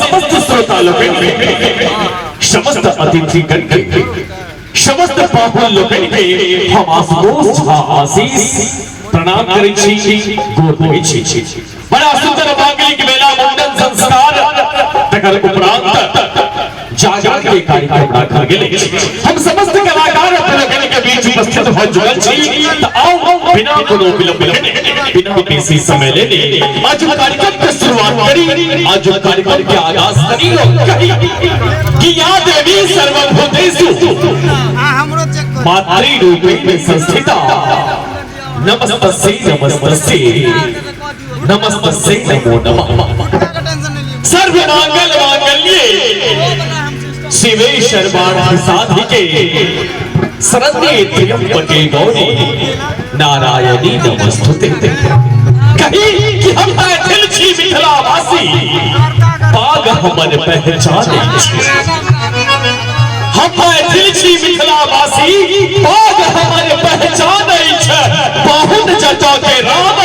समस्त श्रोता लोग समस्त अतिथि गण के समस्त पाहुन लोग के हम आशुतोष आशीष प्रणाम करै छी गोर लगै छी। बड़ा सुंदर मांगलिक मेला मुंडन संस्कार तकर उपरांत जागरण के कार्यक्रम रखल गेल। हम समस्त कलाकार अपने के बीच उपस्थित भ चुकल छी। त आओ बिना कोनो विलंब बिना किसी समय लेने आज कार्यक्रम के शुरुआत करी। आज कार्यक्रम के आगाज करी कही कि या देवी सर्वभूतेषु मातृ रूपेण संस्थिता नमस्तस्यै नमस्तस्यै नमस्तस्यै नमो नमः। सर्वमंगल मांगल्ये शिवे सर्वार्थ साधिके शरण्ये त्र्यंबके गौरी नारायणी नमस्तुते। कही कि हम मैथिल छी मिथिलावासी पाग हमर पहचाने हम मैथिल छी मिथिलावासी पाग हमर पहचाने बहुत जटा के राम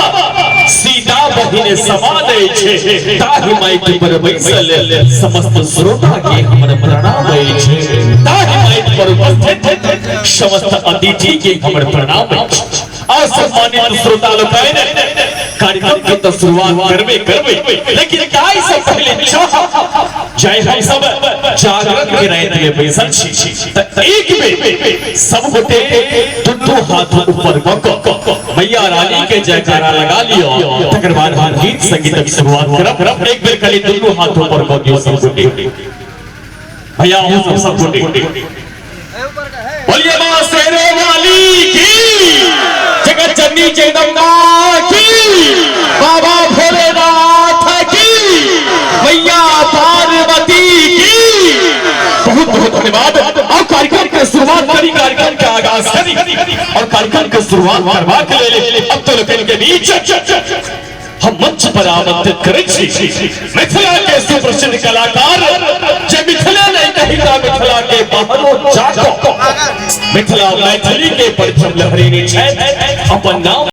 सीता बहिन समान छे। ताहि माइक पर बैसल समस्त श्रोता के हमर प्रणाम छे। ताहि माइक पर उपस्थित समस्त अतिथि के हमर प्रणाम छे। और सम्मानित श्रोता लोग कार्यक्रम के तो शुरुआत करबे लेकिन ताई से पहले जय हम सब जागरण के रात में बैसल छी। त एक में सब गोटे दुनू हाथ ऊपर क मैया रानी के जयकारा लगा लियो। तकर बाद हम गीत संगीत की शुरुआत करब। एक बेर खाली दुनू हाथ ऊपर क दियो सब गोटे भैया हम सब गोटे बोलिए मां शेरों वाली की जगत जननी जगदम्बा की बाबा भोलेनाथ की मैया पार्वती की बहुत बहुत धन्यवाद। और कार्यक्रम के शुरुआत करी कार्यक्रम का आगाज करी और कार्यक्रम के शुरुआत करवा के ले अब तो लोगन के बीच हम मंच पर आमंत्रित करै छी मिथिला के सुप्रसिद्ध कलाकार जे मिथिला नहीं कही ता मिथिला के बाहरो जाको मिथिला मैथिली के परचम लहरेने छै अपन नाम